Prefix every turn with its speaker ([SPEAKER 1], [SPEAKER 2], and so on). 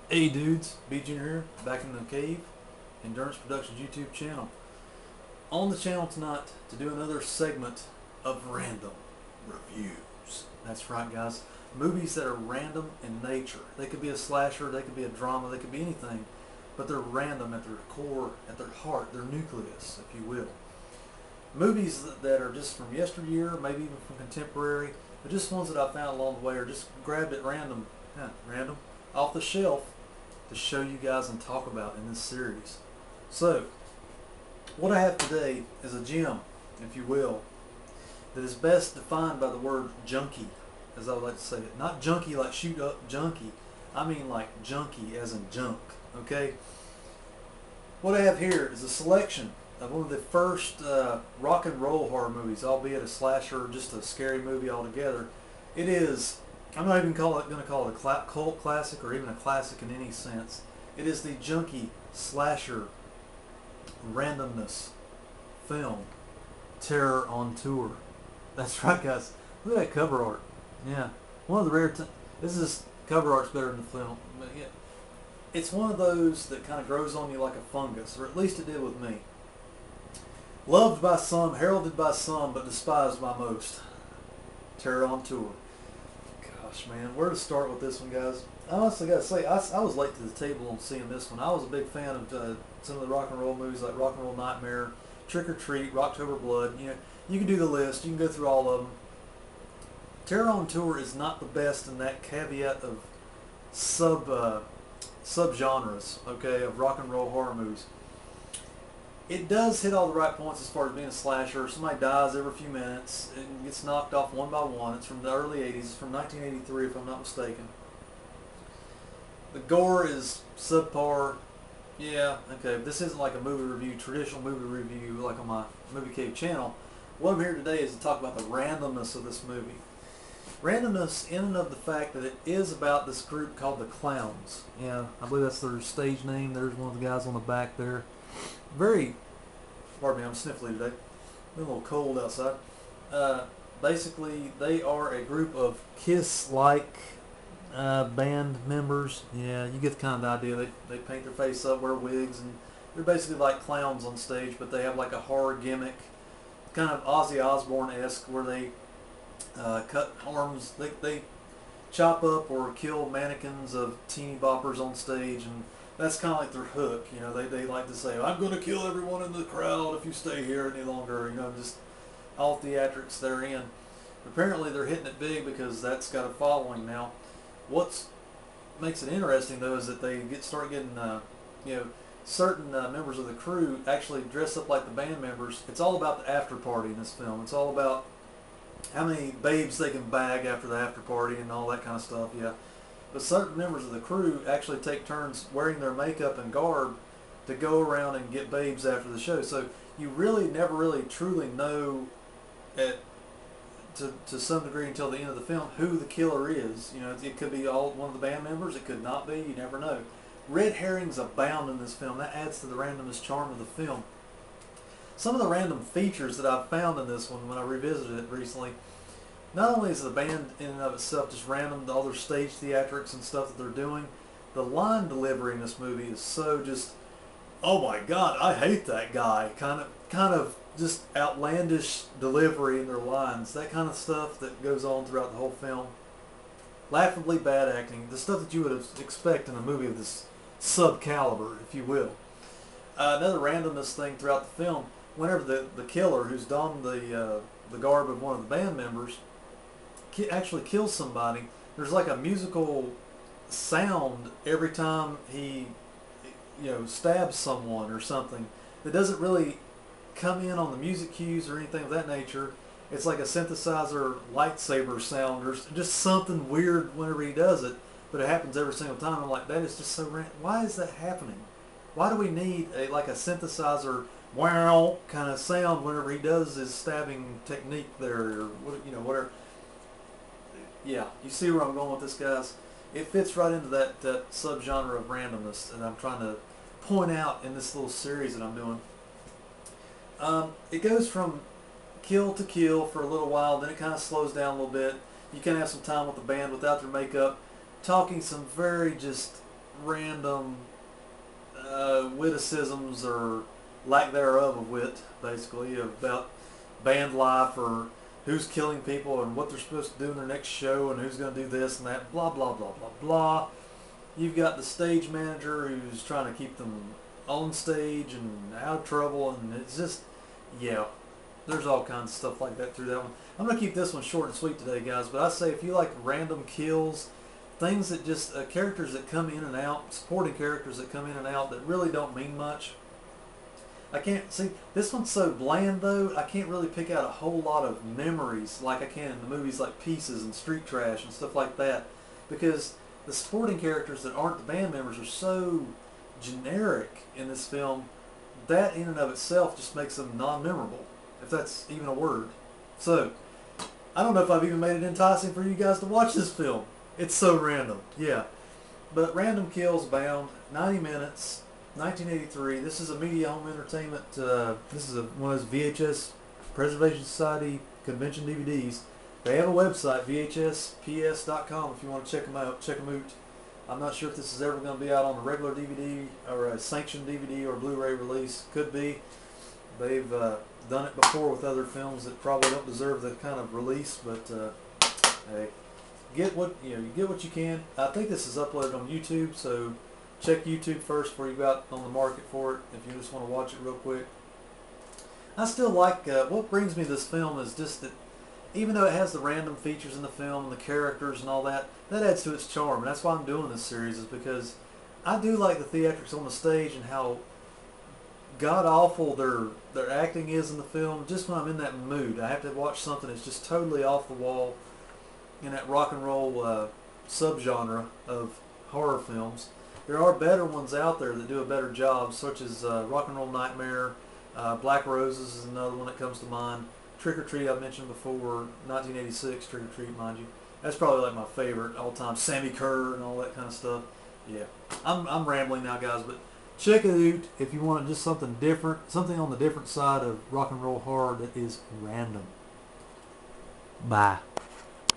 [SPEAKER 1] Hey dudes, Bjr. here, back in the cave, Endurance Productions YouTube channel. On the channel tonight to do another segment of random reviews. That's right guys, movies that are random in nature. They could be a slasher, they could be a drama, they could be anything, but they're random at their core, at their heart, their nucleus, if you will. Movies that are just from yesteryear, maybe even from contemporary, but just ones that I found along the way or just grabbed at random, off the shelf to show you guys and talk about in this series. So, what I have today is a gem, if you will, that is best defined by the word junky, as I would like to say it. Not junky like shoot up junkie, I mean like junky as in junk, okay? What I have here is a selection of one of the first rock and roll horror movies, albeit a slasher or just a scary movie altogether. It is, I'm not even going to call it a cult classic or even a classic in any sense. It is the junky slasher randomness film, Terror on Tour. That's right guys, look at that cover art. Yeah, one of the rare this cover art's better than the film. But yeah, it's one of those that kind of grows on you like a fungus, or at least it did with me. Loved by some, heralded by some, but despised by most. Terror on Tour. Gosh, man, where to start with this one, guys? I honestly gotta say, I was late to the table on seeing this one. I was a big fan of some of the rock and roll movies like Rock and Roll Nightmare, Trick or Treat, Rocktober Blood. You know, you can do the list. You can go through all of them. Terror on Tour is not the best in that caveat of sub-genres, okay, of rock and roll horror movies. It does hit all the right points as far as being a slasher. Somebody dies every few minutes and gets knocked off one by one. It's from the early 80s. It's from 1983 if I'm not mistaken. The gore is subpar. Yeah, okay. This isn't like a movie review, traditional movie review like on my Movie Cave channel. What I'm here today is to talk about the randomness of this movie. Randomness in and of the fact that it is about this group called the Clowns. Yeah, I believe that's their stage name. There's one of the guys on the back there. Very, pardon me, I'm sniffly today. Been a little cold outside. Basically, they are a group of Kiss-like band members. Yeah, you get the kind of idea. They paint their face up, wear wigs, and they're basically like clowns on stage, but they have like a horror gimmick, kind of Ozzy Osbourne-esque, where they cut arms. They chop up or kill mannequins of teeny boppers on stage, and that's kind of like their hook. You know, they like to say, I'm going to kill everyone in the crowd if you stay here any longer. You know, just all theatrics they're in. Apparently they're hitting it big because that's got a following now. What makes it interesting though is that they start getting, you know, certain members of the crew actually dress up like the band members. It's all about the after party in this film. It's all about how many babes they can bag after the after party and all that kind of stuff. Yeah. But certain members of the crew actually take turns wearing their makeup and garb to go around and get babes after the show. So you really never really truly know to some degree until the end of the film who the killer is. You know, it could be one of the band members. It could not be. You never know. Red herrings abound in this film. That adds to the randomness charm of the film. Some of the random features that I've found in this one when I revisited it recently, not only is the band in and of itself just random, all their stage theatrics and stuff that they're doing, the line delivery in this movie is so just, oh my god, I hate that guy, kind of just outlandish delivery in their lines, that kind of stuff that goes on throughout the whole film. Laughably bad acting, the stuff that you would expect in a movie of this sub-caliber, if you will. Another randomness thing throughout the film, whenever the killer, who's donned the garb of one of the band members, actually kills somebody, there's like a musical sound every time he, you know, stabs someone or something that doesn't really come in on the music cues or anything of that nature. It's like a synthesizer lightsaber sound or just something weird whenever he does it, but it happens every single time. I'm like, that is just so random. Why is that happening? Why do we need like a synthesizer wow kind of sound whenever he does his stabbing technique there, or you know, whatever? Yeah, you see where I'm going with this, guys. It fits right into that subgenre of randomness that I'm trying to point out in this little series that I'm doing. It goes from kill to kill for a little while, then it kind of slows down a little bit. You can have some time with the band without their makeup, talking some very just random witticisms or lack thereof of wit, basically, about band life or who's killing people and what they're supposed to do in their next show and who's going to do this and that, blah, blah, blah, blah, blah. You've got the stage manager who's trying to keep them on stage and out of trouble, and it's just, yeah, there's all kinds of stuff like that through that one. I'm going to keep this one short and sweet today, guys, but I say if you like random kills, things that just, characters that come in and out, supporting characters that come in and out that really don't mean much. I can't see, this one's so bland though, I can't really pick out a whole lot of memories like I can in the movies like Pieces and Street Trash and stuff like that, because the supporting characters that aren't the band members are so generic in this film. That in and of itself just makes them non-memorable, if that's even a word. So, I don't know if I've even made it enticing for you guys to watch this film. It's so random, yeah. But random kills abound, 90 minutes, 1983. This is a Media Home Entertainment. This is one of those VHS Preservation Society convention DVDs. They have a website, vhsps.com, if you want to check them out. I'm not sure if this is ever going to be out on a regular DVD or a sanctioned DVD or Blu-ray release. Could be. They've done it before with other films that probably don't deserve that kind of release, but hey, you get what you can. I think this is uploaded on YouTube, so check YouTube first before you go out on the market for it if you just want to watch it real quick. I still like, what brings me to this film is just that even though it has the random features in the film and the characters and all that, that adds to its charm. And that's why I'm doing this series, is because I do like the theatrics on the stage and how god-awful their acting is in the film. Just when I'm in that mood, I have to watch something that's just totally off the wall in that rock and roll subgenre of horror films. There are better ones out there that do a better job, such as Rock and Roll Nightmare, Black Roses is another one that comes to mind. Trick or Treat I mentioned before, 1986 Trick or Treat, mind you. That's probably like my favorite all time. Sammy Kerr and all that kind of stuff. Yeah, I'm rambling now, guys, but check it out if you want just something different, something on the different side of rock and roll horror that is random. Bye.